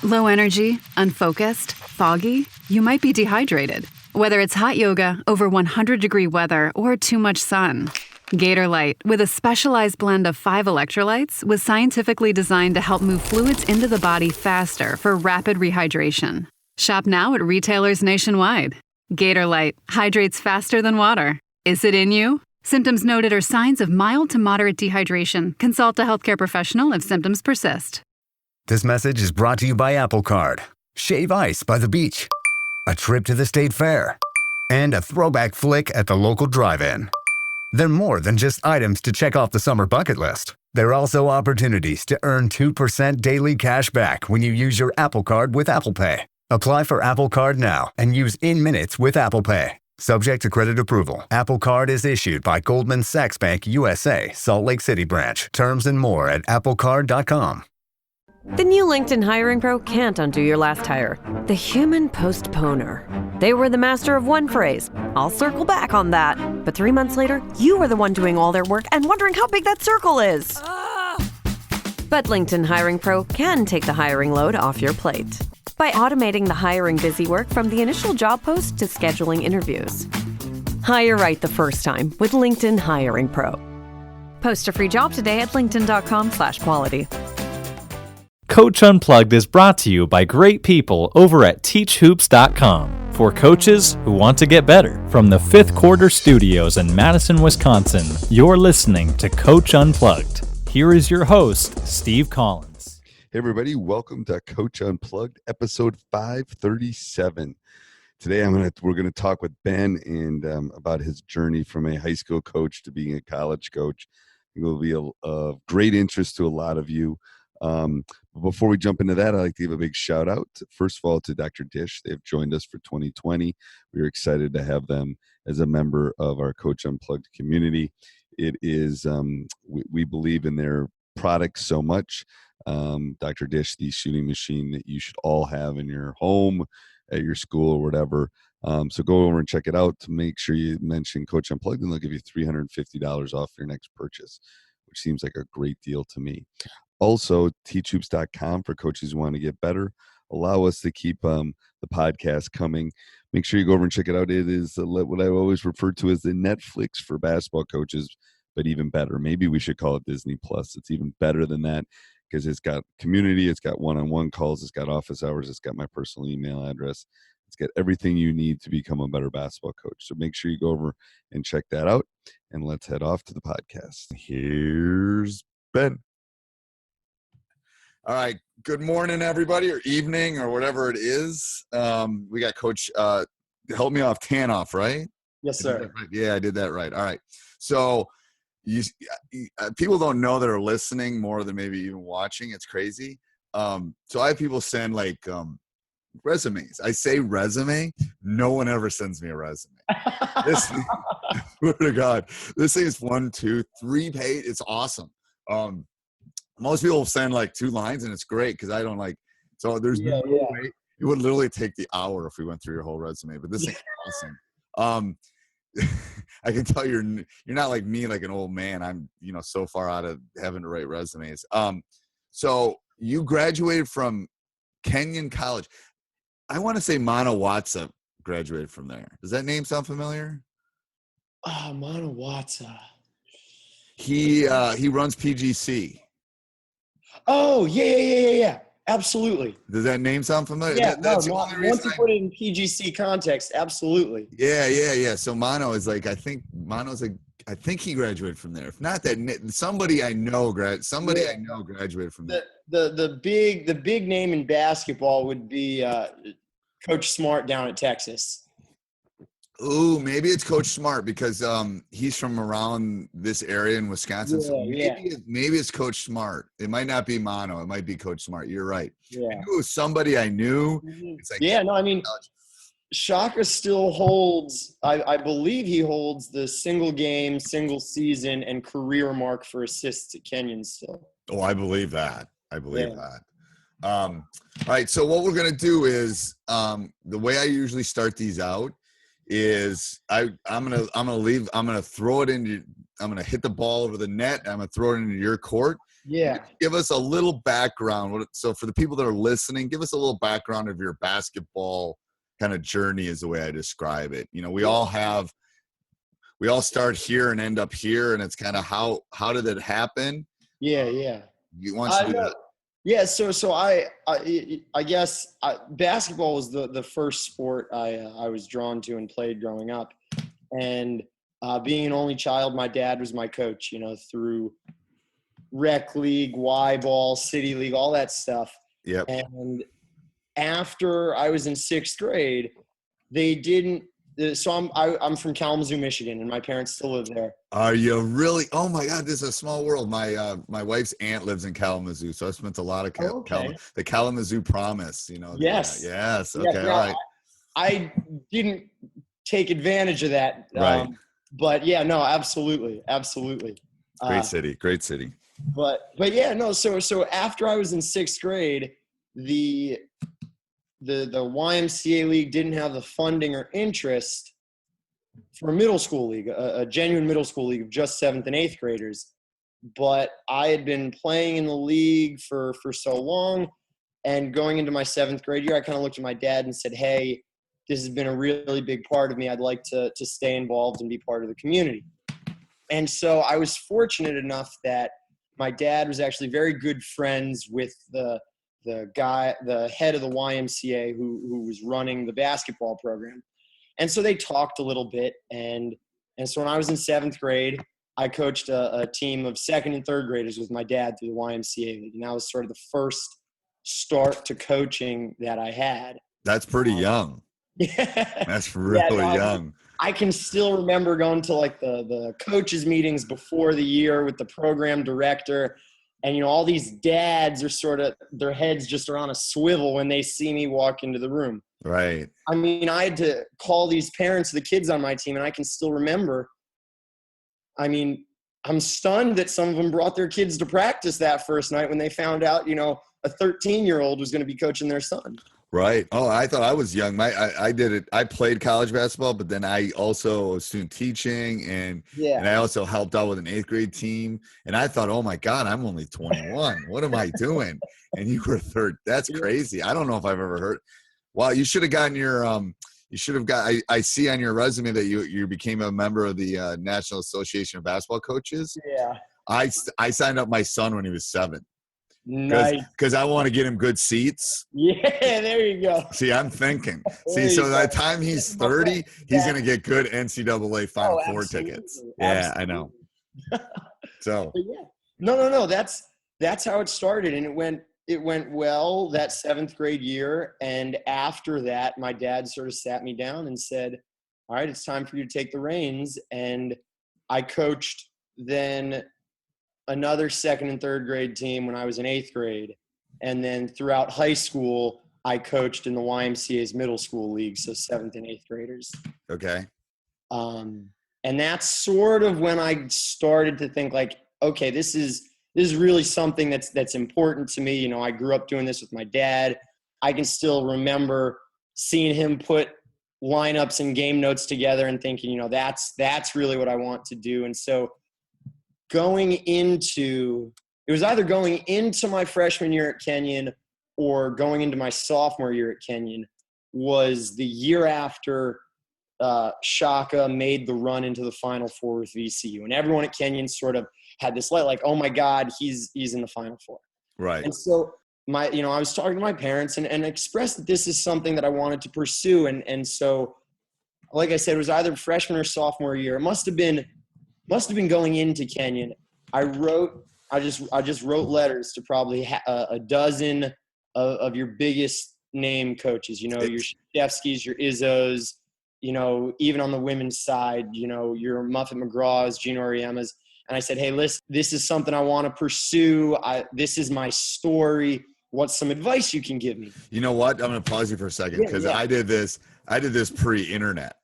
Low energy, unfocused, foggy? You might be dehydrated. Whether it's hot yoga, over 100-degree weather, or too much sun. Gator Light, with a specialized blend of 5 electrolytes, was scientifically designed to help move fluids into the body faster for rapid rehydration. Shop now at retailers nationwide. Gator Light hydrates faster than water. Is it in you? Symptoms noted are signs of mild to moderate dehydration. Consult a healthcare professional if symptoms persist. This message is brought to you by Apple Card. Shave ice by the beach. A trip to the state fair. And a throwback flick at the local drive-in. They're more than just items to check off the summer bucket list. They're also opportunities to earn 2% daily cash back when you use your Apple Card with Apple Pay. Apply for Apple Card now and use in minutes with Apple Pay. Subject to credit approval. Apple Card is issued by Goldman Sachs Bank USA, Salt Lake City branch. Terms and more at applecard.com. The new LinkedIn Hiring Pro can't undo your last hire. The human postponer. They were the master of one phrase. I'll circle back on that. But 3 months later, you are the one doing all their work and wondering how big that circle is. But LinkedIn Hiring Pro can take the hiring load off your plate by automating the hiring busy work from the initial job post to scheduling interviews. Hire right the first time with LinkedIn Hiring Pro. Post a free job today at linkedin.com/quality. Coach Unplugged is brought to you by great people over at teachhoops.com for coaches who want to get better. From the Fifth Quarter Studios in Madison, Wisconsin, you're listening to Coach Unplugged. Here is your host, Steve Collins. Hey everybody, welcome to Coach Unplugged, episode 537. Today we're going to talk with Ben and about his journey from a high school coach to being a college coach. It will be of great interest to a lot of you. Before we jump into that, I'd like to give a big shout out, first of all, to Dr. Dish. They've joined us for 2020. We're excited to have them as a member of our Coach Unplugged community. It is, we believe in their products so much. Dr. Dish, the shooting machine that you should all have in your home, at your school, or whatever. So go over and check it out. To make sure you mention Coach Unplugged, and they'll give you $350 off your next purchase, which seems like a great deal to me. Also, teachhoops.com for coaches who want to get better. Allow us to keep the podcast coming. Make sure you go over and check it out. It is what I always refer to as the Netflix for basketball coaches, but even better. Maybe we should call it Disney Plus. It's even better than that because it's got community, it's got one-on-one calls, it's got office hours, it's got my personal email address. It's got everything you need to become a better basketball coach. So make sure you go over and check that out. And let's head off to the podcast. Here's Ben. All right. Good morning, everybody, or evening, or whatever it is. We got Coach, help me off, Tanoff, right? Yes, sir. Right? Yeah, I did that right. All right. So people don't know that are listening more than maybe even watching. It's crazy. So I have people send resumes. I say resume. No one ever sends me a resume. This, swear to God, this thing is 1, 2, 3 page. It's awesome. Most people send 2 lines, and it's great because I don't like. So there's no way. It would literally take the hour if we went through your whole resume. But this is awesome. I can tell you're not like me, like an old man. I'm so far out of having to write resumes. So you graduated from Kenyon College. I want to say Mano Watsa graduated from there. Does that name sound familiar? Mano Watsa. He runs PGC. Oh, yeah. Absolutely. Does that name sound familiar? Yeah, That's the once only reason you put it in PGC context, absolutely. Yeah. So Mano is I think he graduated from there. If not that, somebody I know graduated from there. The big name in basketball would be Coach Smart down at Texas. Ooh, maybe it's Coach Smart because he's from around this area in Wisconsin. So maybe it's Coach Smart. It might not be Mano. It might be Coach Smart. You're right. Yeah. I knew it was somebody I knew. It's Shaka still holds, I believe he holds the single game, single season, and career mark for assists at Kenyon still. Oh, I believe that. That. All right. So what we're going to do is the way I usually start these out is I'm gonna throw it into, I'm gonna hit the ball over the net. I'm gonna throw it into your court, Yeah. Give us a little background. So for the people that are listening, give us a little background of your basketball kind of journey is the way I describe it. You know, we all start here and end up here, and it's kind of how did it happen? Yeah. You want to do that. Yeah, so I guess basketball was the first sport I was drawn to and played growing up, and being an only child, my dad was my coach. You know, through rec league, Y ball, city league, all that stuff. Yep. And after I was in 6th grade, they didn't. So I'm from Kalamazoo, Michigan, and my parents still live there. Are you really? Oh my God, this is a small world. My wife's aunt lives in Kalamazoo, so I spent a lot of the Kalamazoo Promise. You know. Yes. Yes. Okay. Yes. All right. I didn't take advantage of that. Right. But yeah, no, absolutely. Great city. But yeah, no. So after I was in 6th grade, the YMCA league didn't have the funding or interest for a middle school league, a genuine middle school league of just 7th and 8th graders. But I had been playing in the league for so long, and going into my 7th grade year, I kind of looked at my dad and said, hey, this has been a really big part of me. I'd like to stay involved and be part of the community. And so I was fortunate enough that my dad was actually very good friends with the head of the YMCA who was running the basketball program. And so they talked a little bit. And so when I was in 7th grade, I coached a team of 2nd and 3rd graders with my dad through the YMCA league. And that was sort of the first start to coaching that I had. That's pretty young. Yeah. That's really young. I can still remember going to like the coaches meetings before the year with the program director. And, you know, all these dads are sort of, their heads just are on a swivel when they see me walk into the room. Right. I mean, I had to call these parents of the kids on my team, and I can still remember. I mean, I'm stunned that some of them brought their kids to practice that first night when they found out, you know, a 13-year-old was going to be coaching their son. Right. Oh, I thought I was young. I did it. I played college basketball, but then I also was student teaching, and I also helped out with an 8th grade team. And I thought, oh my God, I'm only 21. What am I doing? And you were third. That's crazy. I don't know if I've ever heard. Well, you should have gotten your. You should have got. I see on your resume that you became a member of the National Association of Basketball Coaches. Yeah. I signed up my son when he was 7. Nice. Because I want to get him good seats. Yeah, there you go. See, I'm thinking. So by the time he's 30, he's going to get good NCAA Final Four tickets. Yeah, I know. So. But yeah. No. That's how it started, and it went well that 7th grade year. And after that, my dad sort of sat me down and said, "All right, it's time for you to take the reins." And I coached then another 2nd and 3rd grade team when I was in 8th grade. And then throughout high school, I coached in the YMCA's middle school league, so 7th and 8th graders. Okay. And that's sort of when I started to think like, okay, this is really something that's important to me. You know, I grew up doing this with my dad. I can still remember seeing him put lineups and game notes together and thinking, you know, that's really what I want to do. And so it was either going into my freshman year at Kenyon or going into my sophomore year at Kenyon was the year after Shaka made the run into the Final Four with VCU. And everyone at Kenyon sort of had this light, like, oh my God, he's in the Final Four. Right. And so I was talking to my parents and expressed that this is something that I wanted to pursue. And so, like I said, it was either freshman or sophomore year. It must have been going into Kenyon. I just wrote letters to probably a dozen of your biggest name coaches, you know, your Shevskis, your Izzos, you know, even on the women's side, you know, your Muffet McGraw's, Gino Oriemas. And I said, hey, listen, this is something I want to pursue. this is my story. What's some advice you can give me? You know what? I'm going to pause you for a second because I did this pre-internet.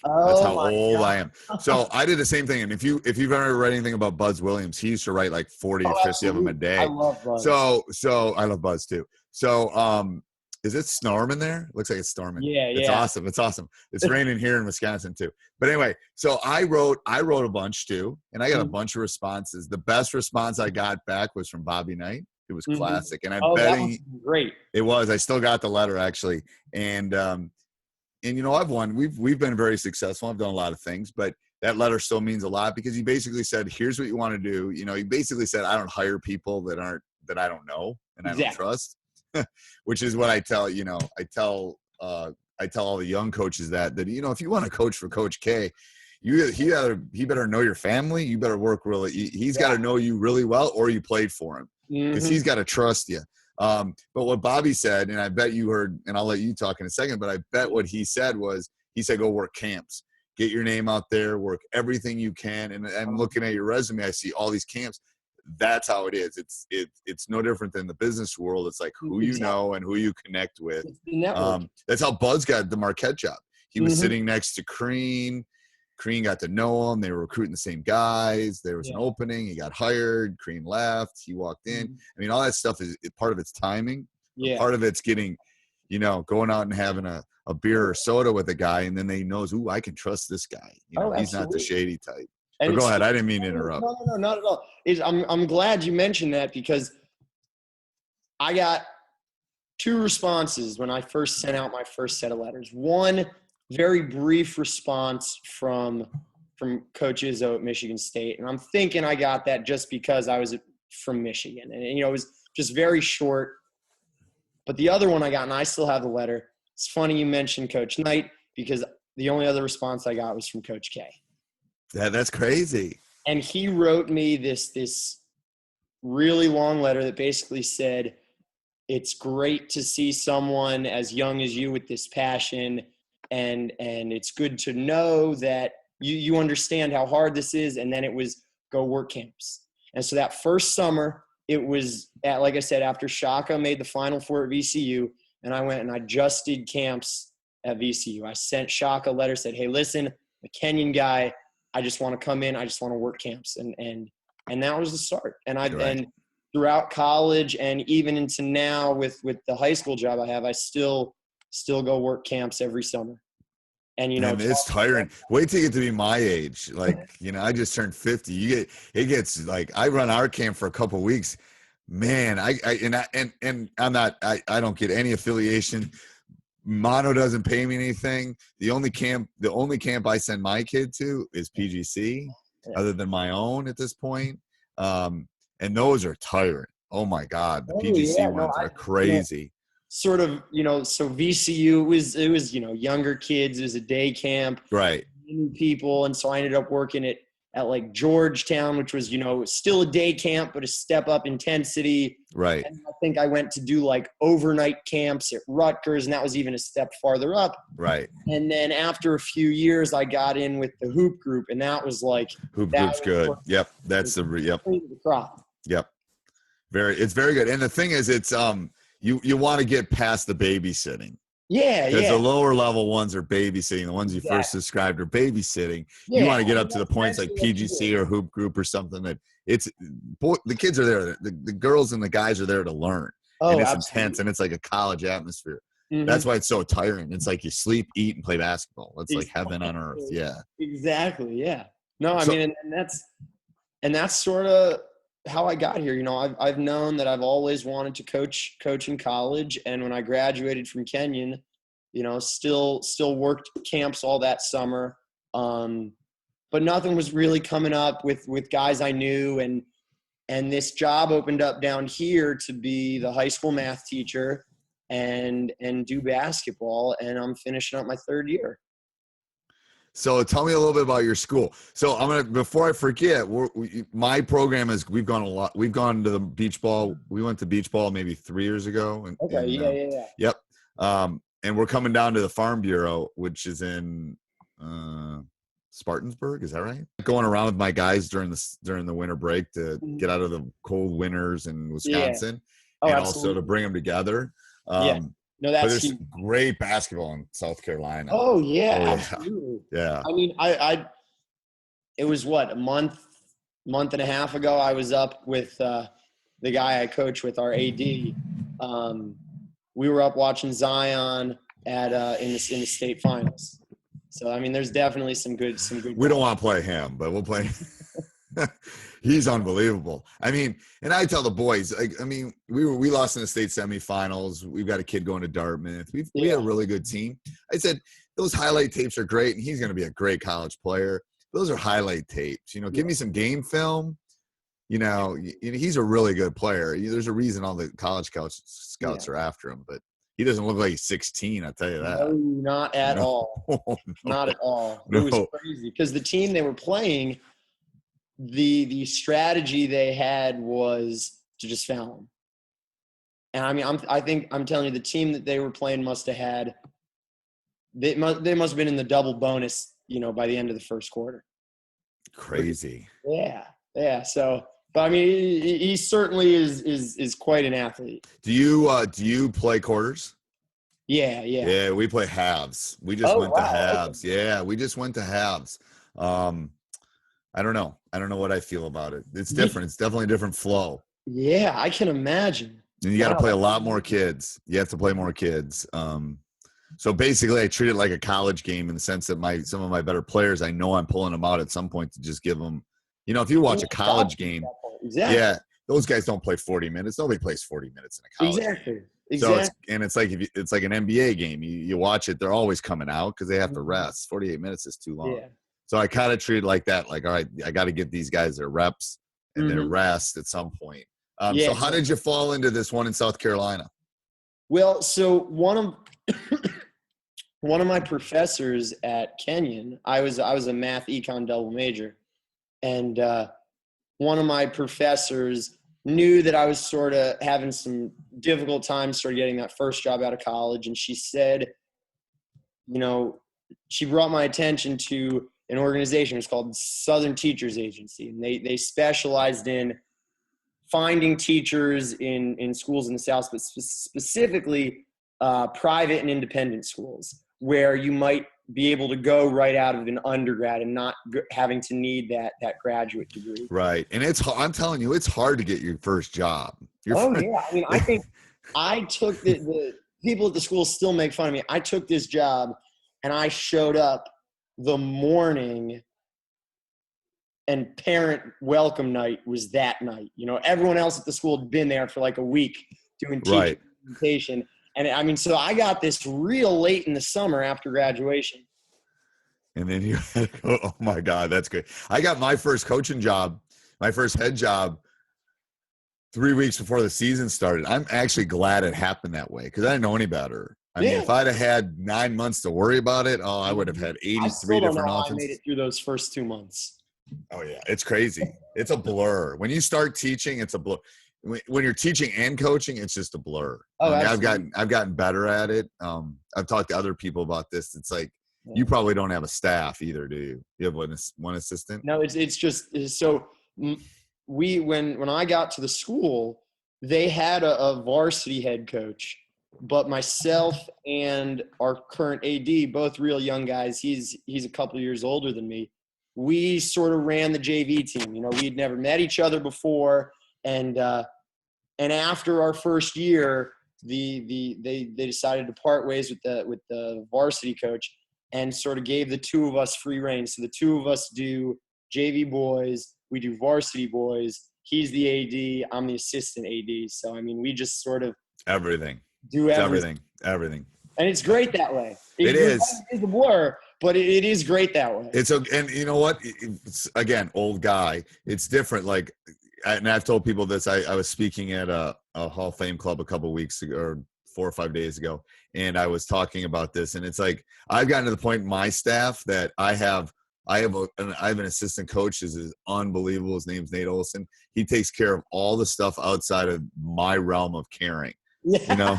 That's how old I am. So I did the same thing. And if you've ever read anything about Buzz Williams, he used to write like 40 or 50 of them a day. I love Buzz. So I love Buzz too. So Is it storming there? Looks like it's storming. Yeah, It's yeah. awesome. It's awesome. It's raining here in Wisconsin too. But anyway, so I wrote a bunch too, and I got a bunch of responses. The best response I got back was from Bobby Knight. It was classic, and I'm betting that was great. it was. I still got the letter actually, and you know, I've won. We've been very successful. I've done a lot of things, but that letter still means a lot because he basically said, "Here's what you want to do." You know, he basically said, "I don't hire people that I don't know and I don't trust," which is what I tell. You know, I tell all the young coaches that you know, if you want to coach for Coach K, he better know your family. You better work really. He's got to know you really well, or you played for him because he's got to trust you. But what Bobby said, and I bet you heard, and I'll let you talk in a second, but I bet what he said was, he said, go work camps, get your name out there, work everything you can. And I'm looking at your resume, I see all these camps. That's how it is. It's no different than the business world. It's like who you know and who you connect with. That's how Buzz got the Marquette job. He was sitting next to Crean. Crean got to know him. They were recruiting the same guys. There was an opening. He got hired. Crean left. He walked in. I mean, all that stuff is part of it's timing. Yeah. Part of it's getting, you know, going out and having a beer or soda with a guy, and then they knows, ooh, I can trust this guy. You know, he's not the shady type. But go ahead. I didn't mean to interrupt. No, not at all. I'm glad you mentioned that because I got 2 responses when I first sent out my first set of letters. One, very brief response from Coach Izzo at Michigan State. And I'm thinking I got that just because I was from Michigan. And, you know, it was just very short. But the other one I got, and I still have the letter, it's funny you mentioned Coach Knight because the only other response I got was from Coach K. Yeah, that's crazy. And he wrote me this really long letter that basically said, it's great to see someone as young as you with this passion. And it's good to know that you understand how hard this is. And then it was go work camps. And so that first summer, it was, like I said, after Shaka made the Final Four at VCU, and I went and I just did camps at VCU. I sent Shaka a letter, said, hey, listen, I'm a Kenyan guy. I just want to come in. I just want to work camps. And that was the start. And and throughout college and even into now with the high school job I have, I still go work camps every summer. And, you know, it's tiring. Wait till you get to be my age. Like, you know, I just turned 50. It gets like, I run our camp for a couple of weeks, man. I don't get any affiliation. Mono doesn't pay me anything. The only camp I send my kid to is PGC other than my own at this point. And those are tiring. Oh my God. The PGC ones are crazy. Sort of, you know, so VCU it was, you know, younger kids. It was a day camp, right? People, and so I ended up working at like Georgetown, which was, you know, still a day camp, but a step up intensity, right? And I think I went to do like overnight camps at Rutgers, and that was even a step farther up, right? And then after a few years, I got in with the hoop group, and that was like hoop group's good. Yep, that's the crop. Yep, it's very good. And the thing is, it's You want to get past the babysitting. Yeah, because the lower level ones are babysitting. The ones you first described are babysitting. You want to get up to the points like PGC or hoop group or something that the kids are there. The girls and the guys are there to learn. And it's intense and it's like a college atmosphere. Mm-hmm. That's why it's so tiring. It's like you sleep, eat, and play basketball. It's like heaven on earth. Yeah. Exactly. Yeah. No, I mean, and that's sort of how I got here. You know, I've known that I've always wanted to coach in college. And when I graduated from Kenyon, you know, still worked camps all that summer. But nothing was really coming up with guys I knew. And this job opened up down here to be the high school math teacher and do basketball. And I'm finishing up my 3rd year. So tell me a little bit about your school. So before I forget, my program is, we've gone a lot. We've gone to the beach ball. We went to beach ball maybe 3 years ago. Yeah. Yep. And we're coming down to the Farm Bureau, which is in Spartansburg. Is that right? Going around with my guys during the winter break to get out of the cold winters in Wisconsin, and also to bring them together. No, but there's great basketball in South Carolina. Oh yeah, absolutely. Yeah. I mean, it was a month and a half ago. I was up with the guy I coach with, our AD, we were up watching Zion at in the state finals. So I mean, there's definitely some good. We don't want to play him, but we'll play. He's unbelievable. I mean, and I tell the boys, like, I mean, we lost in the state semifinals. We've got a kid going to Dartmouth. We had a really good team. I said those highlight tapes are great, and he's going to be a great college player. Those are highlight tapes. You know, give me some game film. You know, he's a really good player. There's a reason all the college scouts are after him, but he doesn't look like he's 16. I'll tell you that. No, not at all. No. Not at all. No. It was crazy because the team they were playing, the strategy they had was to just foul him. And I mean, I'm telling you, the team that they were playing must have had. They must have been in the double bonus, you know, by the end of the first quarter. Crazy. Yeah. So, but I mean, he certainly is quite an athlete. Do you play quarters? Yeah. Yeah, we play halves. We just went to halves. Okay. Yeah, we just went to halves. I don't know what I feel about it. It's different. It's definitely a different flow. Yeah, I can imagine. And you got to play a lot more kids. You have to play more kids. So basically, I treat it like a college game in the sense that some of my better players, I know I'm pulling them out at some point to just give them. You know, if you watch a college game, yeah, those guys don't play 40 minutes. Nobody plays 40 minutes in a college game. Exactly. So it's like it's like an NBA game. You watch it; they're always coming out because they have to rest. 48 minutes is too long. Yeah. So I kind of treat it like that. Like, all right, I got to give these guys their reps and their rest at some point. So how did you fall into this one in South Carolina? Well, so one of my professors at Kenyon, I was a math econ double major, and one of my professors knew that I was sort of having some difficult times sort of getting that first job out of college, and she said, you know, she brought my attention to an organization. It's called Southern Teachers Agency, and they specialized in finding teachers in schools in the South, but specifically private and independent schools, where you might be able to go right out of an undergrad and not having to need that graduate degree. Right. And I'm telling you, it's hard to get your first job. Yeah. I mean, I think I took the people at the school still make fun of me. I took this job and I showed up the morning, and parent welcome night was that night. You know, everyone else at the school had been there for like a week doing teacher presentation. And I mean, so I got this real late in the summer after graduation. And then you had to go, oh my God, that's great. I got my first coaching job, my first head job 3 weeks before the season started. I'm actually glad it happened that way because I didn't know any better. I mean, if I'd have had 9 months to worry about it, I would have had 83 different offenses. I made it through those first 2 months. Oh yeah, it's crazy. It's a blur. When you start teaching, it's a blur. When you're teaching and coaching, it's just a blur. Oh, I mean, I've gotten better at it. I've talked to other people about this. It's like you probably don't have a staff either, do you? You have one assistant? No, it's just so when I got to the school, they had a varsity head coach, but myself and our current AD, both real young guys. He's a couple of years older than me. We sort of ran the JV team. You know, we'd never met each other before, and after our first year, they decided to part ways with the varsity coach and sort of gave the two of us free reign. So the two of us do JV boys, we do varsity boys. He's the AD, I'm the assistant AD. So I mean, we just sort of do everything. And it's great that way. It's a blur, but it is great that way. And you know what? It's, again, old guy. It's different. Like, and I've told people this. I was speaking at a Hall of Fame club a couple of weeks ago, or 4 or 5 days ago, and I was talking about this. And it's like I've gotten to the point in my staff that I have an assistant coach who is unbelievable. His name's Nate Olson. He takes care of all the stuff outside of my realm of caring. You know,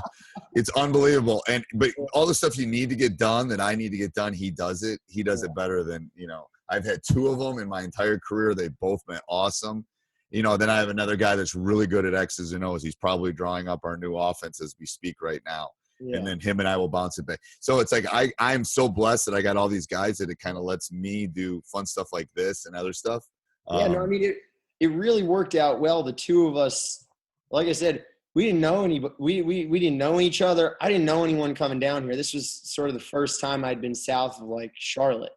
it's unbelievable. But all the stuff you need to get done that I need to get done, he does it. He does it better than, you know, I've had 2 of them in my entire career. They've both been awesome. You know, then I have another guy that's really good at X's and O's. He's probably drawing up our new offense as we speak right now. Yeah. And then him and I will bounce it back. So it's like I'm so blessed that I got all these guys that it kind of lets me do fun stuff like this and other stuff. I mean, it really worked out well. The two of us, like I said, we didn't know we didn't know each other. I didn't know anyone coming down here. This was sort of the first time I'd been south of like Charlotte.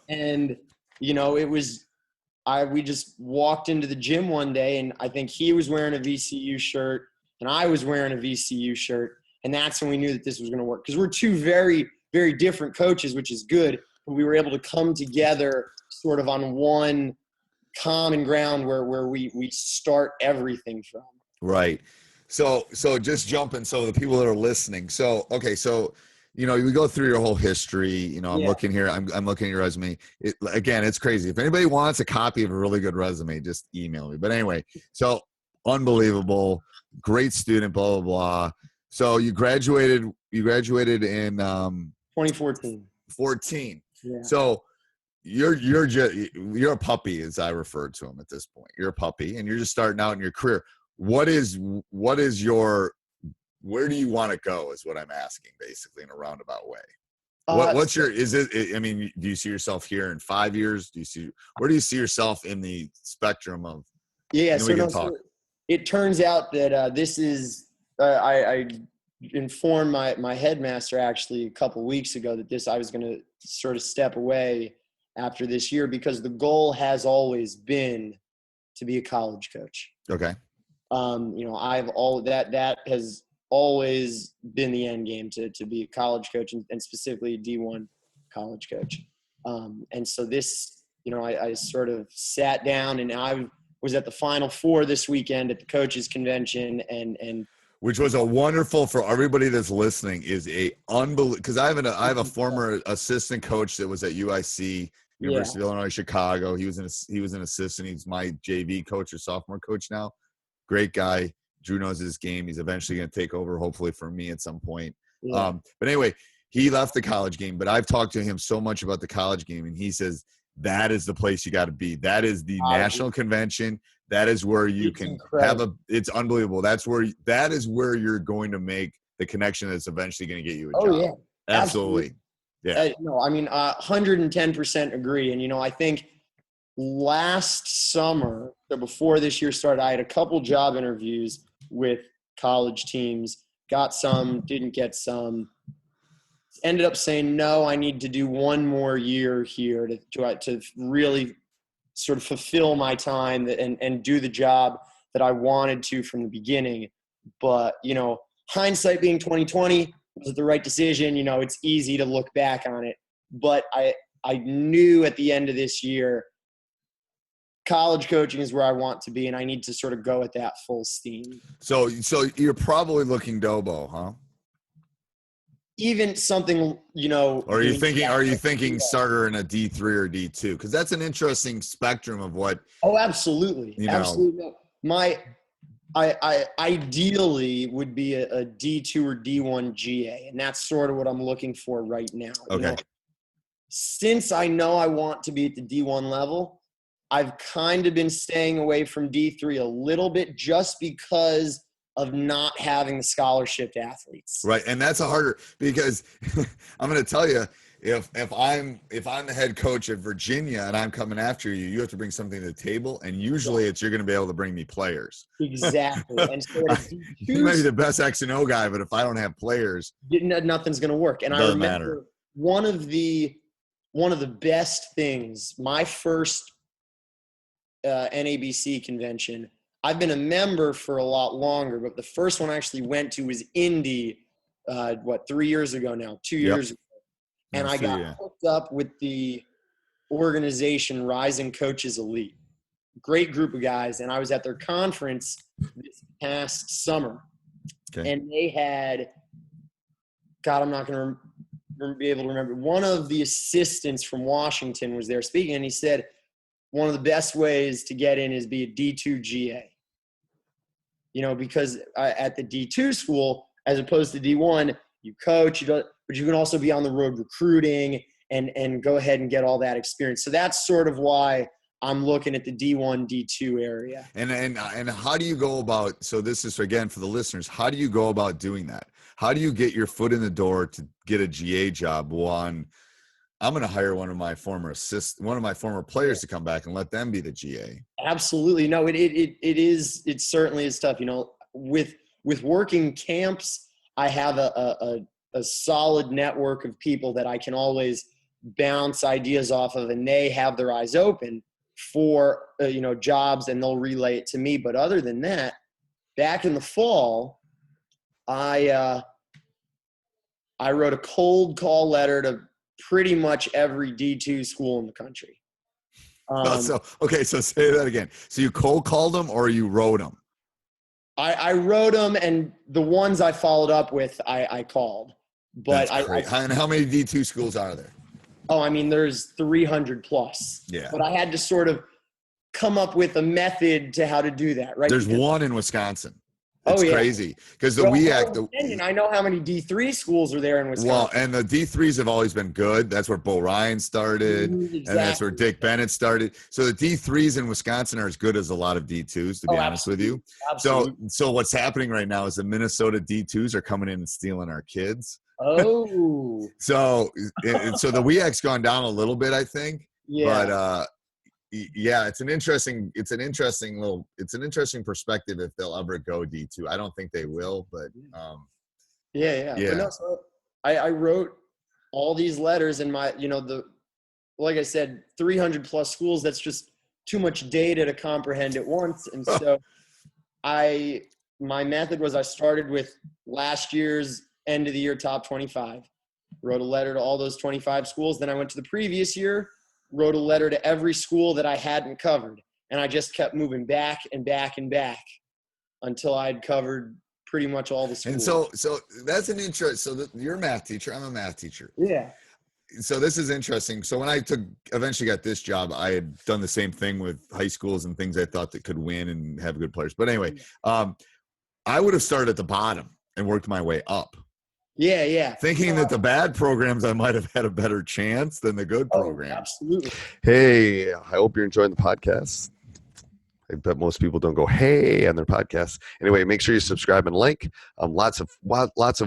And, you know, we just walked into the gym one day, and I think he was wearing a VCU shirt and I was wearing a VCU shirt. And that's when we knew that this was going to work, because we're two very, very different coaches, which is good. But we were able to come together sort of on one common ground where we start everything from. Right. So just jumping. So the people that are listening. So, okay. So, you know, we go through your whole history, you know, I'm looking here, I'm looking at your resume. Again, it's crazy. If anybody wants a copy of a really good resume, just email me. But anyway, so unbelievable, great student, blah, blah, blah. So you graduated in 2014. 14. Yeah. So you're a puppy, as I refer to him at this point. You're a puppy and you're just starting out in your career. Where do you want to go is what I'm asking, basically, in a roundabout way. Do you see yourself here in 5 years? Where do you see yourself in the spectrum of? Yeah. So it turns out that this is, I informed my headmaster actually a couple of weeks ago that I was going to sort of step away after this year, because the goal has always been to be a college coach. Okay. You know, that has always been the end game, to be a college coach, and specifically a D1 college coach. And so this, you know, I sort of sat down, and I was at the Final Four this weekend at the coaches convention, and which was a wonderful, for everybody that's listening, is a unbelievable, because I have a former assistant coach that was at UIC, University of Illinois Chicago. He was an assistant. He's my JV coach or sophomore coach now. Great guy. Drew knows his game. He's eventually going to take over, hopefully, for me at some point. Yeah. But anyway, he left the college game, but I've talked to him so much about the college game, and he says that is the place you got to be. That is the national convention. That is where you can it's unbelievable. That is where you're going to make the connection that's eventually going to get you a job. Oh, yeah. Absolutely. Yeah. No, I mean, 110% agree. And, you know, I think last summer, so before this year started, I had a couple job interviews with college teams, got some, didn't get some, ended up saying, no, I need to do one more year here to really sort of fulfill my time and do the job that I wanted to from the beginning. But, you know, hindsight being 2020, was it the right decision? You know, it's easy to look back on it. But I knew at the end of this year, college coaching is where I want to be, and I need to sort of go at that full steam. So you're probably looking Dobo, huh? Even something, you know. Or are you thinking starter in a D3 or D2? Because that's an interesting spectrum of what. Oh, absolutely. Absolutely. I ideally would be a D2 or D1 GA, and that's sort of what I'm looking for right now. Okay. You know, since I know I want to be at the D1 level, I've kind of been staying away from D3 a little bit, just because of not having the scholarship athletes. Right. And that's a harder, because I'm going to tell you, if I'm the head coach at Virginia and I'm coming after you, you have to bring something to the table. And usually you're going to be able to bring me players. Exactly. And so you might be the best X and O guy, but if I don't have players, nothing's going to work. And I remember one of the best things, my first NABC convention, I've been a member for a lot longer, but the first one I actually went to was Indy, 3 years ago now, 2 years ago. And I got hooked up with the organization Rising Coaches Elite. Great group of guys. And I was at their conference this past summer. Okay. And they had, God, I'm not going to be able to remember. One of the assistants from Washington was there speaking, and he said, one of the best ways to get in is be a D2 GA. You know, because at the D2 school, as opposed to D1, you coach, but you can also be on the road recruiting and go ahead and get all that experience. So that's sort of why I'm looking at the D1, D2 area. And how do you go about, so this is, again, for the listeners, how do you go about doing that? How do you get your foot in the door to get a GA job? One, I'm going to hire one of my former players to come back and let them be the GA. Absolutely. No, it certainly is tough. You know, with working camps, I have a solid network of people that I can always bounce ideas off of, and they have their eyes open for jobs, and they'll relay it to me. But other than that, back in the fall, I wrote a cold call letter to pretty much every D2 school in the country. So say that again. So you cold called them or you wrote them? I wrote them, and the ones I followed up with, I called. But and how many D2 schools are there? Oh, I mean, there's 300 plus. Yeah. But I had to sort of come up with a method to how to do that, right? There's one in Wisconsin. It's crazy because I know how many D3 schools are there in Wisconsin. Well, and the D3s have always been good. That's where Bo Ryan started, exactly. And that's where Dick Bennett started. So the D3s in Wisconsin are as good as a lot of D2s, to be honest with you. Absolutely. So what's happening right now is the Minnesota D2s are coming in and stealing our kids. Oh. So the WEAC's gone down a little bit, I think. Yeah. But yeah, it's an interesting perspective if they'll ever go D2. I don't think they will, but yeah. But no, so I wrote all these letters, and like I said, 300 plus schools. That's just too much data to comprehend at once. And so my method was I started with last year's end of the year top 25, wrote a letter to all those 25 schools. Then I went to the previous year, wrote a letter to every school that I hadn't covered. And I just kept moving back and back and back until I'd covered pretty much all the schools. And so that's an interest. So you're a math teacher. I'm a math teacher. Yeah. So this is interesting. So when I eventually got this job, I had done the same thing with high schools and things I thought that could win and have good players. But anyway, I would have started at the bottom and worked my way up. Yeah. Thinking that the bad programs, I might have had a better chance than the good programs. Absolutely. Hey, I hope you're enjoying the podcast. I bet most people don't go, hey, on their podcasts. Anyway, make sure you subscribe and like. Lots of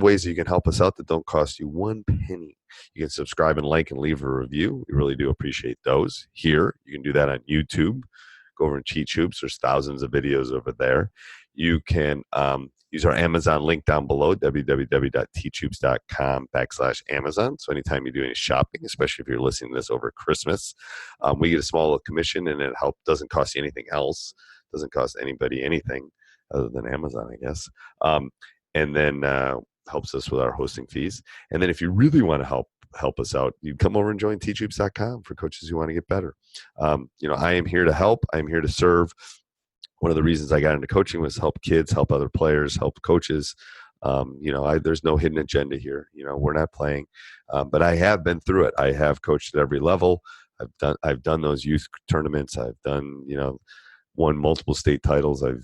ways that you can help us out that don't cost you one penny. You can subscribe and like and leave a review. We really do appreciate those. Here, you can do that on YouTube. Go over and Teach Hoops. There's thousands of videos over there. You can use our Amazon link down below, www.teachhoops.com/Amazon. So anytime you do any shopping, especially if you're listening to this over Christmas, we get a small little commission, and it doesn't cost you anything else. Doesn't cost anybody anything other than Amazon, I guess. And then helps us with our hosting fees. And then if you really want to help us out, you come over and join teachhoops.com for coaches who want to get better. I am here to help. I'm here to serve. One of the reasons I got into coaching was help kids, help other players, help coaches. There's no hidden agenda here. We're not playing, but I have been through it. I have coached at every level. I've done those youth tournaments. I've done, won multiple state titles. I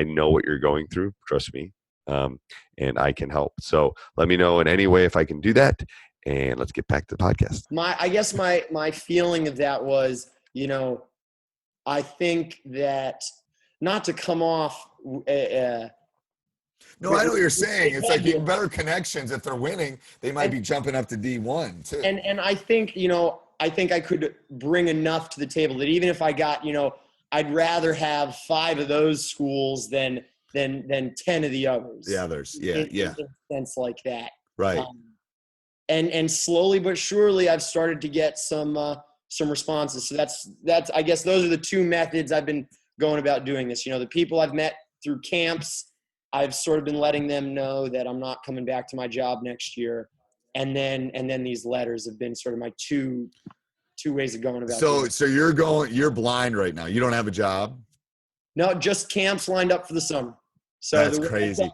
know what you're going through. Trust me, and I can help. So let me know in any way if I can do that. And let's get back to the podcast. I guess my feeling of that was, I think that. Not to come off. No, I know what you're saying. It's like better connections. If they're winning, they might be jumping up to D1 too. And I think I could bring enough to the table that even if I got, I'd rather have 5 of those schools than 10 of the others. The others, yeah. In a sense like that, right? And slowly but surely, I've started to get some responses. So that's I guess those are the 2 methods I've been going about doing this. The people I've met through camps, I've sort of been letting them know that I'm not coming back to my job next year. And then these letters have been sort of my two ways of going about it. So you're blind right now. You don't have a job? No, just camps lined up for the summer. So that's crazy.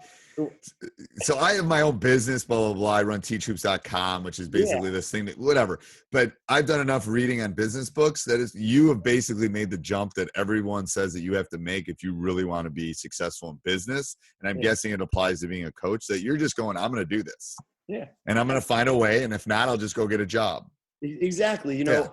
So I have my own business, blah, blah, blah. I run teachhoops.com, which is basically this thing that whatever. But I've done enough reading on business books you have basically made the jump that everyone says that you have to make if you really want to be successful in business. And I'm guessing it applies to being a coach, that you're just going, I'm going to do this. Yeah. And I'm going to find a way. And if not, I'll just go get a job. Exactly. It's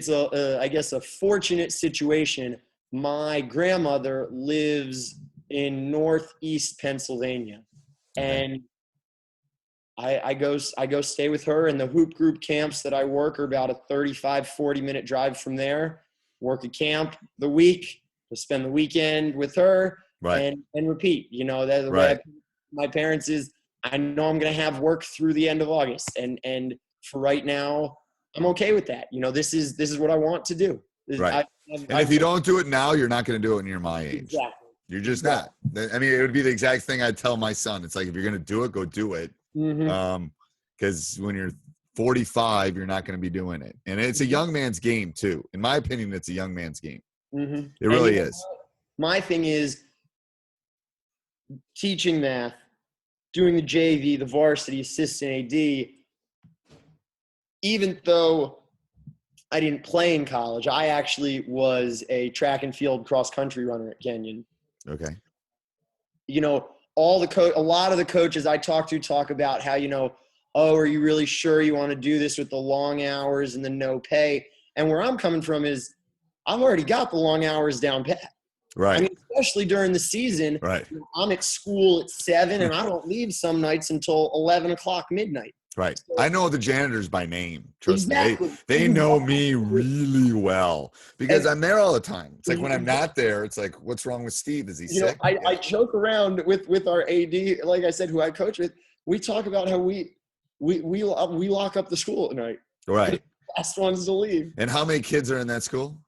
I guess a fortunate situation. My grandmother lives in Northeast Pennsylvania, and I go stay with her, and the hoop group camps that I work are about a 35-40 minute drive from there. Work a camp the week, to spend the weekend with her Right. and repeat. You know, that the way Right. my parents is, I know I'm going to have work through the end of August. And for right now, I'm okay with that. You know, this is what I want to do. Right. And if you don't do it now, you're not going to do it when you're my age. Exactly. You're just not. I mean, it would be the exact thing I'd tell my son. It's like, if you're going to do it, go do it. Mm-hmm. Because when you're 45, you're not going to be doing it. And it's a young man's game too. In my opinion, it's a young man's game. Mm-hmm. It really is. My thing is teaching math, doing the JV, the varsity, assistant AD. Even though I didn't play in college, I actually was a track and field cross country runner at Kenyon. Okay. You know, a lot of the coaches I talk about how, you know, oh, are you really sure you want to do this with the long hours and the no pay? And where I'm coming from is I've already got the long hours down pat. Right. I mean, especially during the season, right. You know, I'm at school at 7 and I don't leave some nights until 11 o'clock midnight. Right. So, I know the janitors by name. Trust exactly. me. They know me really well because I'm there all the time. It's like when I'm not there, it's like, what's wrong with Steve? Is he sick? I joke around with our AD, like I said, who I coach with. We talk about how we lock up the school at night. Right. Last ones to leave. And how many kids are in that school?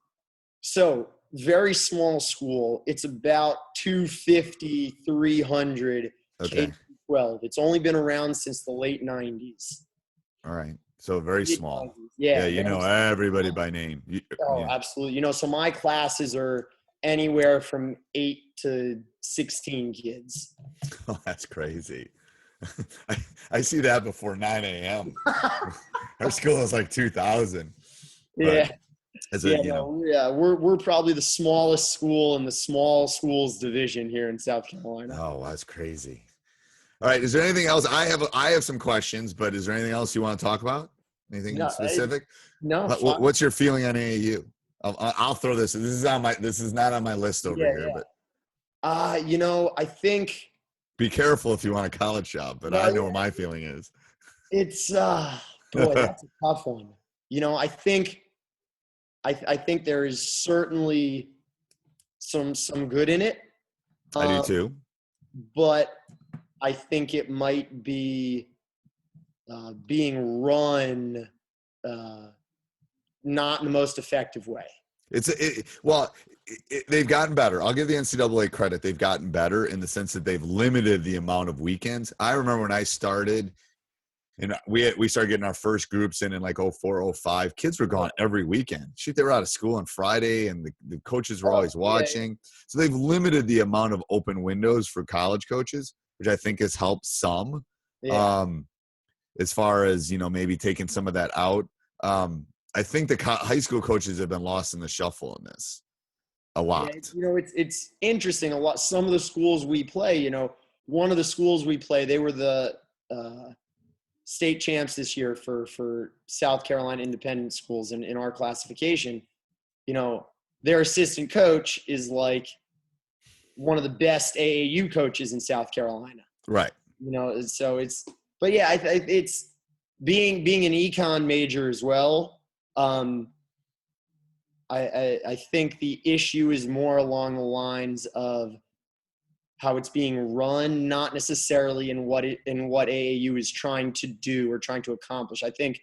So very small school. It's about 250, 300 Okay. K-12. It's only been around since the late 90s. All right. So very small. Yeah. You know everybody by name. Absolutely. You know, so my classes are anywhere from 8 to 16 kids. Oh, that's crazy. I see that before 9 a.m. Our school is like 2,000. Yeah. We're probably the smallest school in the small schools division here in South Carolina. Oh, that's crazy. All right. Is there anything else? I have some questions, but is there anything else you want to talk about? Anything specific? No. What's your feeling on AAU? I'll throw this. This is not on my list over here, but you know, I think. Be careful if you want a college job, but I know what my feeling is. It's boy, that's a tough one. You know, I think there is certainly some good in it. I do too. But I think it might be being run not in the most effective way. They've gotten better. I'll give the NCAA credit. They've gotten better in the sense that they've limited the amount of weekends. I remember when I started, and we started getting our first groups in like 04, 05. Kids were gone every weekend. Shoot, they were out of school on Friday, and the coaches were always watching. So they've limited the amount of open windows for college coaches, which I think has helped some. Yeah. As far as, you know, maybe taking some of that out. I think the high school coaches have been lost in the shuffle in this a lot. Yeah, you know, it's interesting. A lot. Some of the schools we play, you know, one of the schools we play, they were the state champs this year for South Carolina independent schools in our classification. You know, their assistant coach is like one of the best AAU coaches in South Carolina. Right. You know, so it's being an econ major as well. I think the issue is more along the lines of how it's being run, not necessarily in what AAU is trying to do or trying to accomplish. I think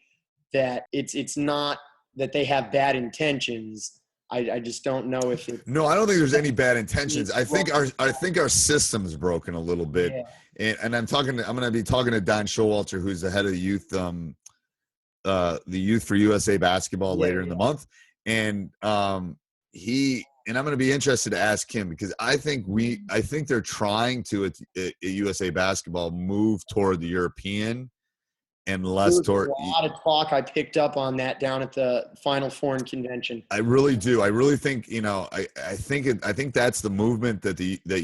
that it's not that they have bad intentions. I just don't know if it. No, I don't think there's any bad intentions. I think our system's broken a little bit. Yeah. And I'm going to be talking to Don Showalter, who's the head of the youth for USA basketball later in the month. And I'm going to be interested to ask him, because I think they're trying to at USA basketball move toward the European and less toward. A lot of talk I picked up on that down at the Final Four and convention. I really do. I really think, you know, I think that's the movement that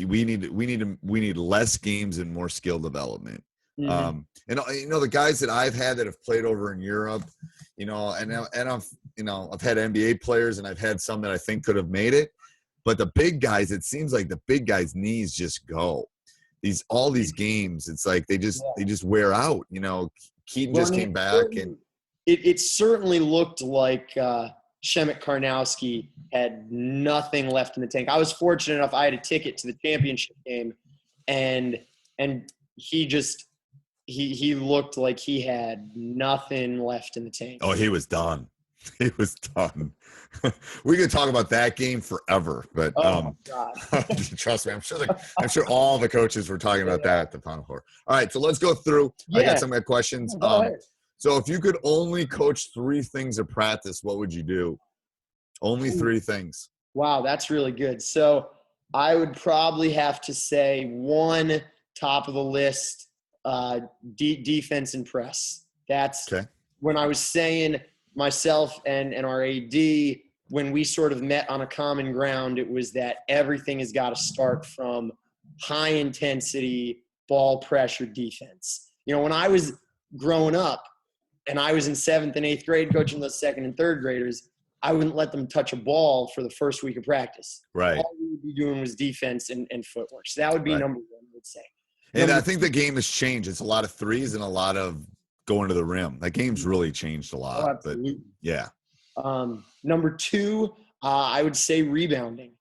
we need less games and more skill development. Mm-hmm. And you know, the guys that I've had that have played over in Europe, you know, and I've had NBA players and I've had some that I think could have made it, but the big guys, it seems like the big guys' knees just go. All these games, it's like they just wear out. You know, Keaton just came back, and it certainly looked like Shemek Karnowski had nothing left in the tank. I was fortunate enough, I had a ticket to the championship game, and he just he looked like he had nothing left in the tank. Oh, he was done. He was done. We could talk about that game forever, but Oh my God. trust me, I'm sure all the coaches were talking about that at the Final Four. All right, so let's go through. I got some questions. Go ahead. So if you could only coach 3 things of practice, what would you do? Only 3 things. Wow, that's really good. So I would probably have to say one, top of the list, defense and press. That's okay. When I was saying myself and our AD, when we sort of met on a common ground, it was that everything has got to start from high intensity ball pressure defense. You know, when I was growing up and I was in 7th and 8th grade coaching those 2nd and 3rd graders, I wouldn't let them touch a ball for the first week of practice. Right. All we would be doing was defense and footwork. So that would be number 1, I would say. And I think the game has changed. It's a lot of threes and a lot of going to the rim. That game's really changed a lot. Absolutely. But yeah. Number 2, I would say rebounding.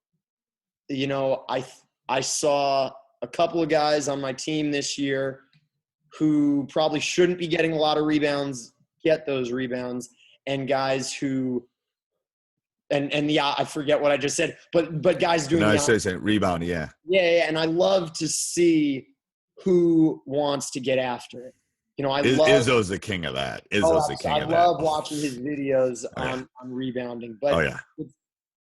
You know, I saw a couple of guys on my team this year who probably shouldn't be getting a lot of rebounds, get those rebounds, and guys who I forget what I just said, but guys doing I say rebound, yeah. Yeah, and I love to see who wants to get after it. You know, Izzo's the king of that. Izzo's the king of that. I love watching his videos on rebounding. But,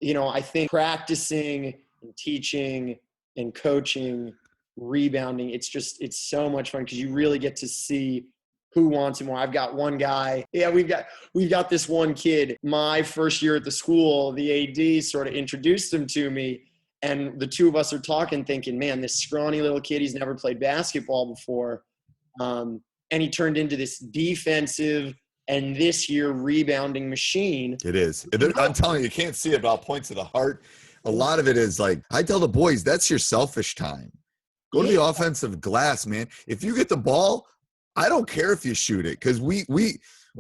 you know, I think practicing and teaching and coaching rebounding, it's so much fun because you really get to see who wants it more. I've got one guy. Yeah, we've got this one kid. My first year at the school, the AD sort of introduced him to me. And the two of us are talking, thinking, man, this scrawny little kid, he's never played basketball before. And he turned into this defensive and this year rebounding machine. It is. I'm telling you can't see it, but I'll point to the heart. A lot of it is like, I tell the boys, that's your selfish time. Go to the offensive glass, man. If you get the ball, I don't care if you shoot it. Because when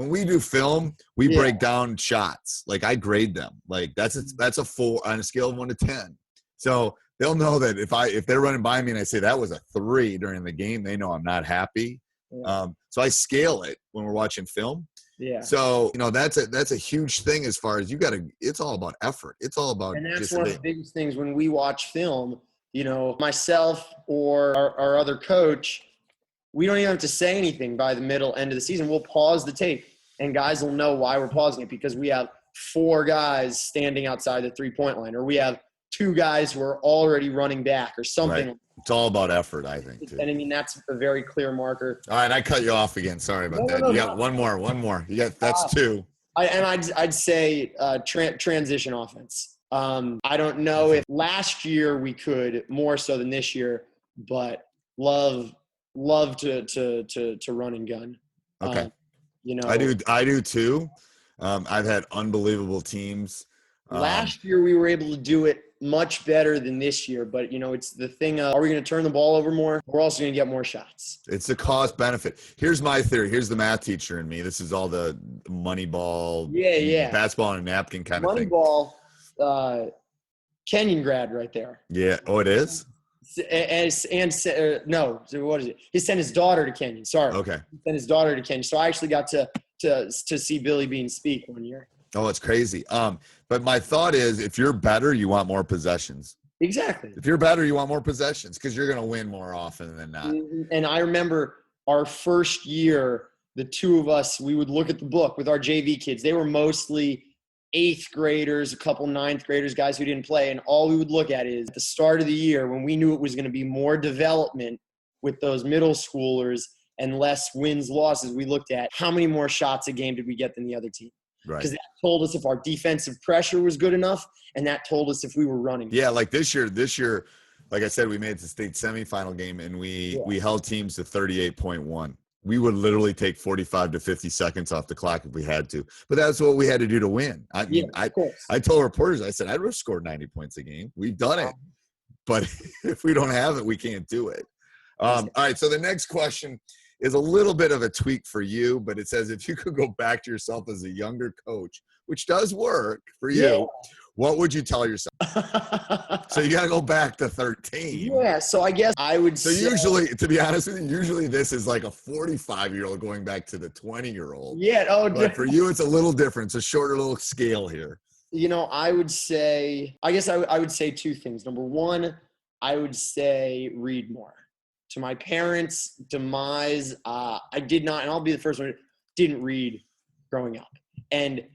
we do film, we break down shots. Like I grade them. Like that's a 4 on a scale of 1 to 10. So they'll know that if they're running by me and I say that was a 3 during the game, they know I'm not happy. Yeah. So I scale it when we're watching film. Yeah. So, you know, that's a huge thing as far as it's all about effort. It's all about. And that's one of the biggest things when we watch film, you know, myself or our other coach, we don't even have to say anything by the end of the season. We'll pause the tape and guys will know why we're pausing it because we have 4 guys standing outside the 3-point line, or we have 2 guys who are already running back or something. Right. It's all about effort, I think, too. And I mean, that's a very clear marker. All right, I cut you off again. Sorry about that. You got one more. That's 2. I'd say transition offense. I don't know if last year we could more so than this year, but love to run and gun. Okay. You know, I do too. I've had unbelievable teams. Last year we were able to do it much better than this year, but you know, it's the thing of, are we going to turn the ball over more? We're also going to get more shots. It's a cost benefit. Here's my theory. Here's the math teacher in me. This is all the money ball, basketball on a napkin kind of thing. Moneyball, Kenyon grad right there. Yeah. Oh, it is? No, what is it? He sent his daughter to Kenyon. Sorry. Okay. He sent his daughter to Kenyon. So I actually got to see Billy Bean speak one year. Oh, it's crazy. But my thought is, if you're better, you want more possessions. Exactly. If you're better, you want more possessions because you're going to win more often than not. And I remember our first year, the two of us, we would look at the book with our JV kids. They were mostly 8th graders, a couple 9th graders, guys who didn't play. And all we would look at is at the start of the year when we knew it was going to be more development with those middle schoolers and less wins, losses, we looked at how many more shots a game did we get than the other team. Right. Because that told us if our defensive pressure was good enough, and that told us if we were running. Yeah, like this year, like I said, we made it to the state semifinal game, and we held teams to 38.1. We would literally take 45 to 50 seconds off the clock if we had to. But that's what we had to do to win. I mean, I told reporters, I said, I'd have scored 90 points a game. We've done it. But if we don't have it, we can't do it. All right, so the next question is a little bit of a tweak for you, but it says, if you could go back to yourself as a younger coach, which does work for you, what would you tell yourself? So you got to go back to 13. Yeah. So I guess I would So usually, to be honest with you, usually this is like a 45-year-old going back to the 20-year-old. Yeah. Oh, but for you, it's a little different. It's a shorter little scale here. You know, I would say, I guess I would say two things. Number one, I would say read more. To my parents' demise, I did not, and I'll be the first one, didn't read growing up. And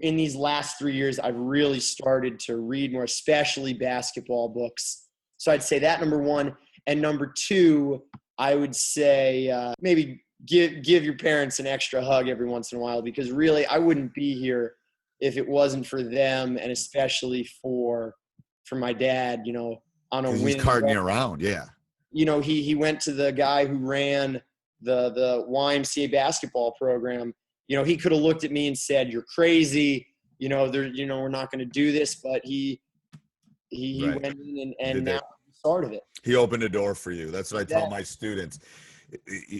in these last 3 years, I've really started to read more, especially basketball books. So I'd say that, number one. And number two, I would say maybe give your parents an extra hug every once in a while, because really I wouldn't be here if it wasn't for them, and especially for my dad, you know, on a win. He's carting you around, yeah. You know, he went to the guy who ran the YMCA basketball program. You know, he could have looked at me and said, "You're crazy. You know, we're not going to do this." But he Right. went in and now he started it. He opened a door for you. That's what I tell my students.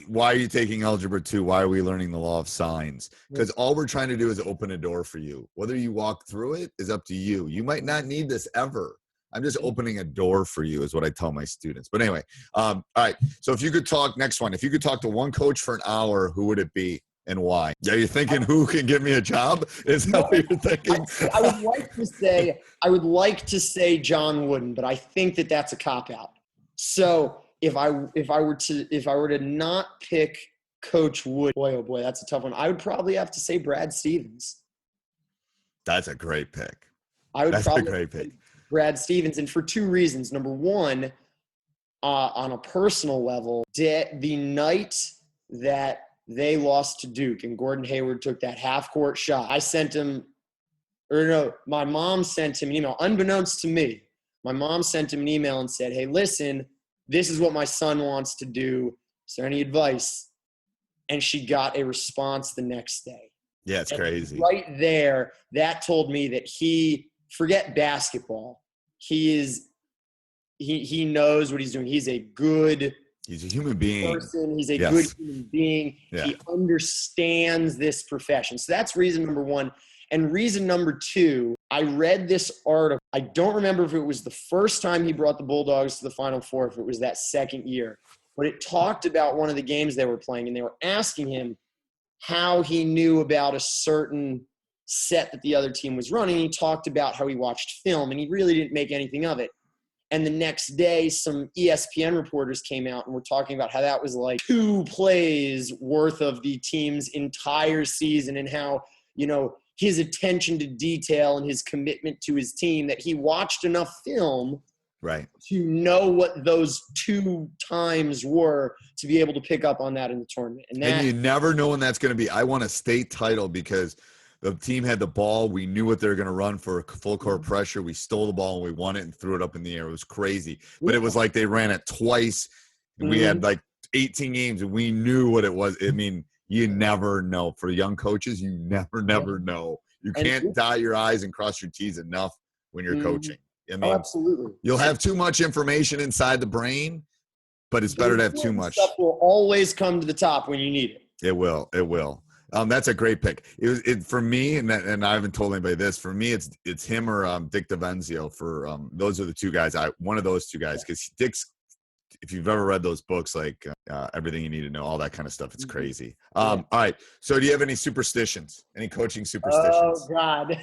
Why are you taking Algebra 2? Why are we learning the law of signs? Because all we're trying to do is open a door for you. Whether you walk through it is up to you. You might not need this ever. I'm just opening a door for you is what I tell my students. But anyway, all right. So if you could talk, next one, if you could talk to one coach for an hour, who would it be and why? Are you thinking who can give me a job? Is that what you're thinking? I would like to say John Wooden, but I think that's a cop-out. So if I were to not pick Coach Wood, boy, oh boy, that's a tough one. I would probably have to say Brad Stevens. That's a great pick. That's a great pick. Brad Stevens, and for two reasons. Number one, on a personal level, the night that they lost to Duke and Gordon Hayward took that half-court shot, my mom sent him an email, unbeknownst to me. My mom sent him an email and said, "Hey, listen, this is what my son wants to do. Is there any advice?" And she got a response the next day. Yeah, it's crazy. Right there, that told me that forget basketball. He knows what he's doing. He's a human being. Person. He's a good human being. Yeah. He understands this profession. So that's reason number one. And reason number two, I read this article. I don't remember if it was the first time he brought the Bulldogs to the Final Four, if it was that second year. But it talked about one of the games they were playing, and they were asking him how he knew about a certain set that the other team was running. He talked about how he watched film, and he really didn't make anything of it. And the next day, some ESPN reporters came out and were talking about how that was like 2 plays worth of the team's entire season, and how, you know, his attention to detail and his commitment to his team, that he watched enough film to know what those 2 times were to be able to pick up on that in the tournament. And you never know when that's going to be. I won a state title because the team had the ball. We knew what they were going to run for full court pressure. We stole the ball and we won it and threw it up in the air. It was crazy. But it was like they ran it twice. And we had like 18 games and we knew what it was. I mean, you never know. For young coaches, you never know. You can't dot your I's and cross your T's enough when you're coaching. I mean, absolutely. You'll have too much information inside the brain, but it's better to have too much. Stuff will always come to the top when you need it. It will. That's a great pick. It for me, and I haven't told anybody this. For me, it's him or Dick DeVenzio. For those are the two guys. One of those two guys, because Dick's. If you've ever read those books, like Everything You Need to Know, all that kind of stuff, it's crazy. All right. So do you have any superstitions? Any coaching superstitions? Oh, God.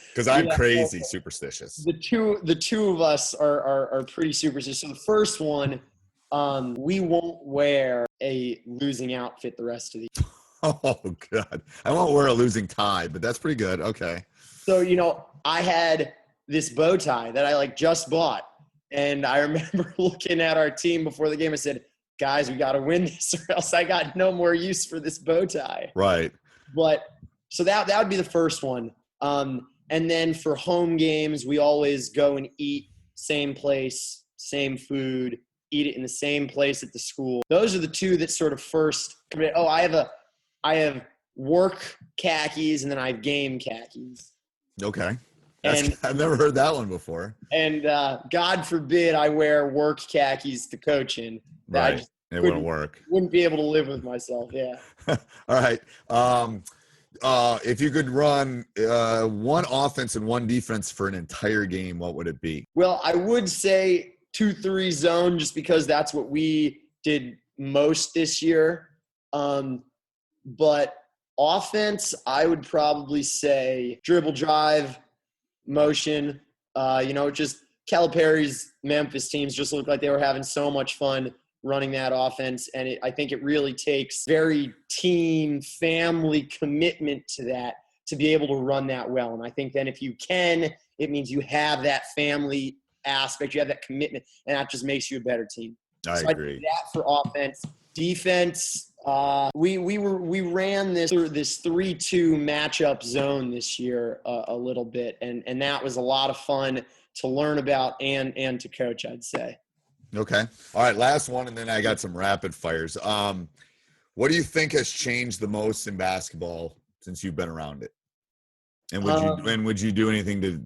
Because I'm crazy superstitious. The two of us are pretty superstitious. So the first one, we won't wear a losing outfit the rest of the year. Oh, God. I won't wear a losing tie, but that's pretty good. Okay. So, you know, I had this bow tie that I just bought. And I remember looking at our team before the game. I said, "Guys, we got to win this, or else I got no more use for this bow tie." Right. But so that would be the first one. And then for home games, we always go and eat same place, same food, eat it in the same place at the school. Those are the two that sort of first. Oh, I have work khakis, and then I have game khakis. Okay. I've never heard that one before. And God forbid I wear work khakis to coach in. Right. It wouldn't work. Wouldn't be able to live with myself. Yeah. All right. If you could run one offense and one defense for an entire game, what would it be? Well, I would say 2-3 zone, just because that's what we did most this year. But offense, I would probably say dribble, drive, motion. Just Calipari's Memphis teams just looked like they were having so much fun running that offense. And I think it really takes very team, family commitment to that to be able to run that well. And I think then if you can, it means you have that family aspect, you have that commitment, and that just makes you a better team. I agree. I that for offense. Defense, we ran this 3-2 matchup zone this year a little bit, and that was a lot of fun to learn about and to coach, I'd say. Okay. All right, last one, and then I got some rapid fires. What do you think has changed the most in basketball since you've been around it? And would you do anything to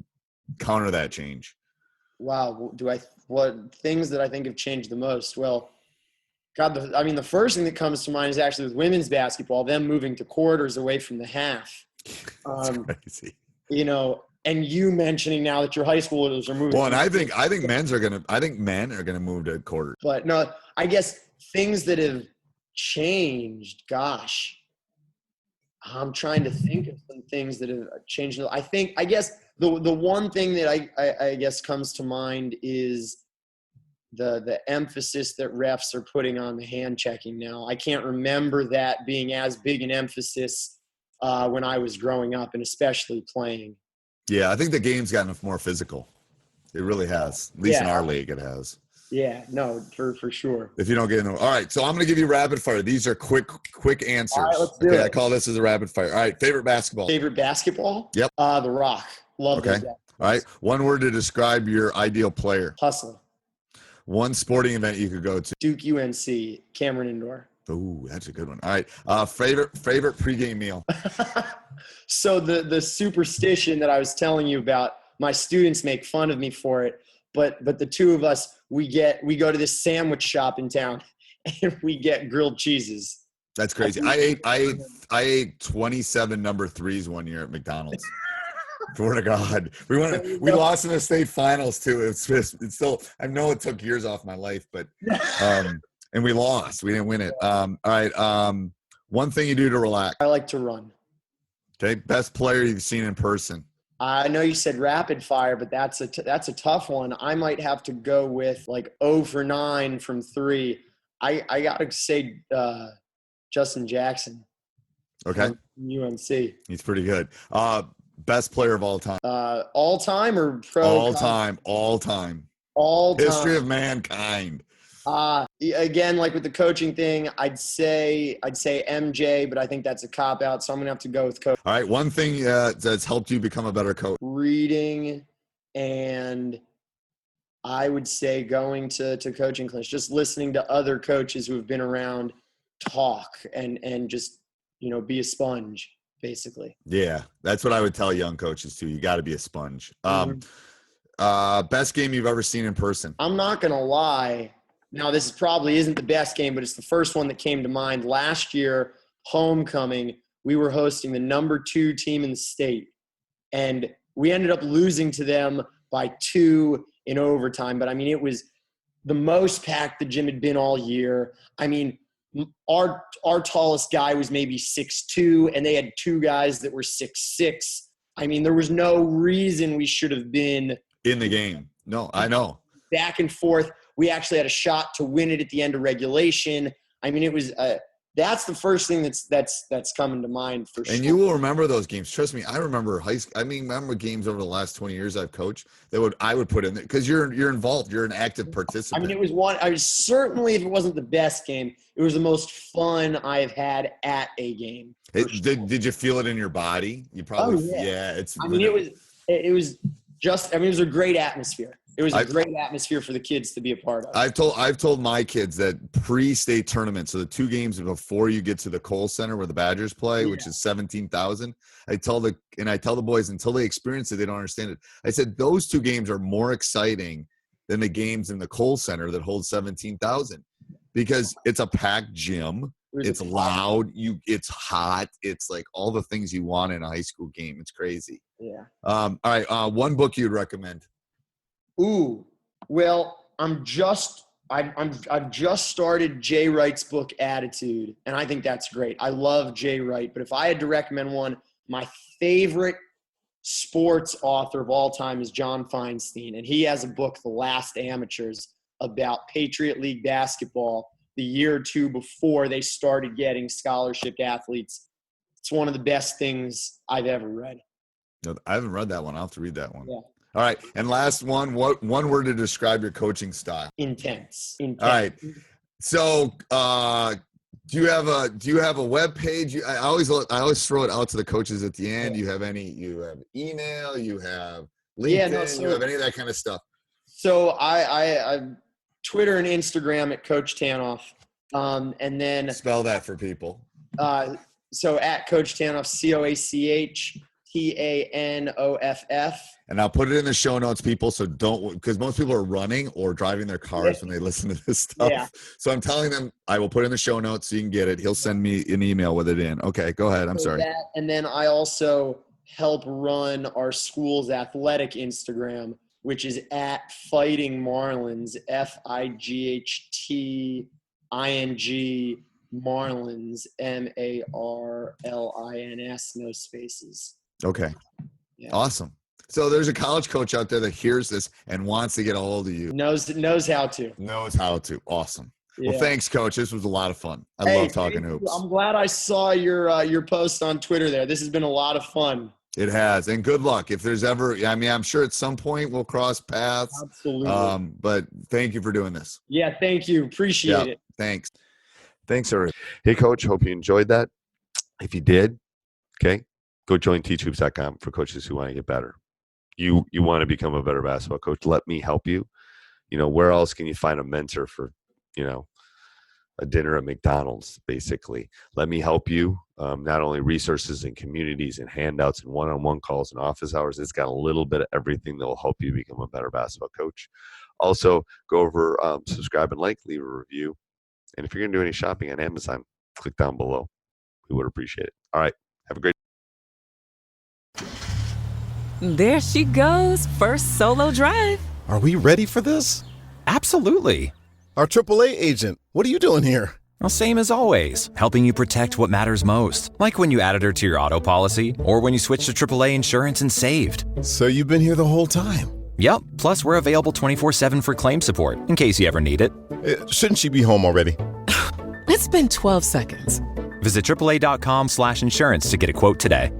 counter that change? Wow, what things that I think have changed the most? Well, God, the first thing that comes to mind is actually with women's basketball, them moving to quarters away from the half. That's crazy. And you mentioning now that your high schoolers are moving. Well, and I think men are gonna move to quarters. But no, I guess things that have changed. Gosh, I'm trying to think of some things that have changed. I guess the one thing that I guess comes to mind is the emphasis that refs are putting on the hand checking now. I can't remember that being as big an emphasis when I was growing up, and especially playing. Yeah, I think the game's gotten more physical. It really has. At least in our league, it has. Yeah, no, for sure. If you don't get into it. All right, so I'm going to give you rapid fire. These are quick answers. All right, let's do it. I call this as a rapid fire. All right, favorite basketball? Favorite basketball? Yep. The Rock. Love okay. All right, one word to describe your ideal player. Hustle. One sporting event you could go to. Duke UNC, Cameron Indoor. Ooh, that's a good one. All right, favorite pregame meal. So the superstition that I was telling you about, my students make fun of me for it, but the two of us, we go to this sandwich shop in town and we get grilled cheeses. That's crazy. I ate 27 number 3s one year at McDonald's. Swear to God, we lost in the state finals too. It's still, I know it took years off my life, but and we lost. We didn't win it. All right. One thing you do to relax. I like to run. Okay. Best player you've seen in person. I know you said rapid fire, but that's a tough one. I might have to go with like 0 for 9 from 3. I got to say Justin Jackson. Okay. UNC. He's pretty good. Best player of all time. All time or pro? All time. History of mankind. Again, like with the coaching thing, I'd say MJ, but I think that's a cop out, so I'm gonna have to go with coach. All right, one thing that's helped you become a better coach. Reading, and I would say going to coaching class, just listening to other coaches who have been around talk and just be a sponge, basically. Yeah, that's what I would tell young coaches too. You got to be a sponge. Best game you've ever seen in person. I'm not gonna lie. Now, this probably isn't the best game, but it's the first one that came to mind. Last year, homecoming, we were hosting the number 2 team in the state, and we ended up losing to them by 2 in overtime. But, it was the most packed the gym had been all year. Our tallest guy was maybe 6'2", and they had 2 guys that were 6'6". There was no reason we should have been in the game. No, I know. Back and forth. We actually had a shot to win it at the end of regulation. It was that's the first thing that's coming to mind for sure. And you will remember those games. Trust me, I remember high school. Remember games over the last 20 years I've coached that I would put in there because you're involved. You're an active participant. It was one. I was certainly, if it wasn't the best game, it was the most fun I've had at a game. Did you feel it in your body? You probably. Oh, yeah. It was just. It was a great atmosphere. It was a great atmosphere for the kids to be a part of. I've told my kids that pre-state tournament, so the 2 games before you get to the Kohl Center where the Badgers play, which is 17,000. I tell the boys until they experience it, they don't understand it. I said those 2 games are more exciting than the games in the Kohl Center that hold 17,000 because it's a packed gym. It's loud. It's hot. It's like all the things you want in a high school game. It's crazy. Yeah. All right. One book you'd recommend? Ooh, well, I've just started Jay Wright's book Attitude, and I think that's great. I love Jay Wright, but if I had to recommend one, my favorite sports author of all time is John Feinstein, and he has a book, The Last Amateurs, about Patriot League basketball the year or two before they started getting scholarship athletes. It's one of the best things I've ever read. No, I haven't read that one. I'll have to read that one. Yeah. All right. And last one, what one word to describe your coaching style? Intense. All right. So, do you have a web page? I always throw it out to the coaches at the end. Yeah. You have email, you have LinkedIn, you have any of that kind of stuff? So I Twitter and Instagram at Coach Tanoff. And then Spell that for people. So at Coach Tanoff, CoachTanoff. And I'll put it in the show notes, people. So don't, because most people are running or driving their cars when they listen to this stuff. Yeah. So I'm telling them I will put it in the show notes so you can get it. He'll send me an email with it in. Okay, go ahead. I'm sorry. And then I also help run our school's athletic Instagram, which is at Fighting Marlins, FIGHTING Marlins, MARLINS, no spaces. Okay. Yeah. Awesome. So there's a college coach out there that hears this and wants to get a hold of you. Knows how to. Knows how to. Awesome. Yeah. Well, thanks, Coach. This was a lot of fun. I love talking hoops. I'm glad I saw your post on Twitter there. This has been a lot of fun. It has. And good luck. If there's ever, I'm sure at some point we'll cross paths. Absolutely. But thank you for doing this. Yeah, thank you. Appreciate it. Thanks. Thanks, sir. Hey, Coach. Hope you enjoyed that. If you did, okay, go join teachhoops.com for coaches who want to get better. You want to become a better basketball coach. Let me help you. Where else can you find a mentor for, a dinner at McDonald's, basically? Let me help you. Not only resources and communities and handouts and one-on-one calls and office hours. It's got a little bit of everything that will help you become a better basketball coach. Also, go over, subscribe and like, leave a review. And if you're going to do any shopping on Amazon, click down below. We would appreciate it. All right. Have a great There she goes, first solo drive. Are we ready for this? Absolutely. Our AAA agent, what are you doing here? Well, same as always, helping you protect what matters most. Like when you added her to your auto policy, or when you switched to AAA insurance and saved. So you've been here the whole time? Yep, plus we're available 24/7 for claim support, in case you ever need it. Shouldn't she be home already? It's been 12 seconds. Visit AAA.com/insurance to get a quote today.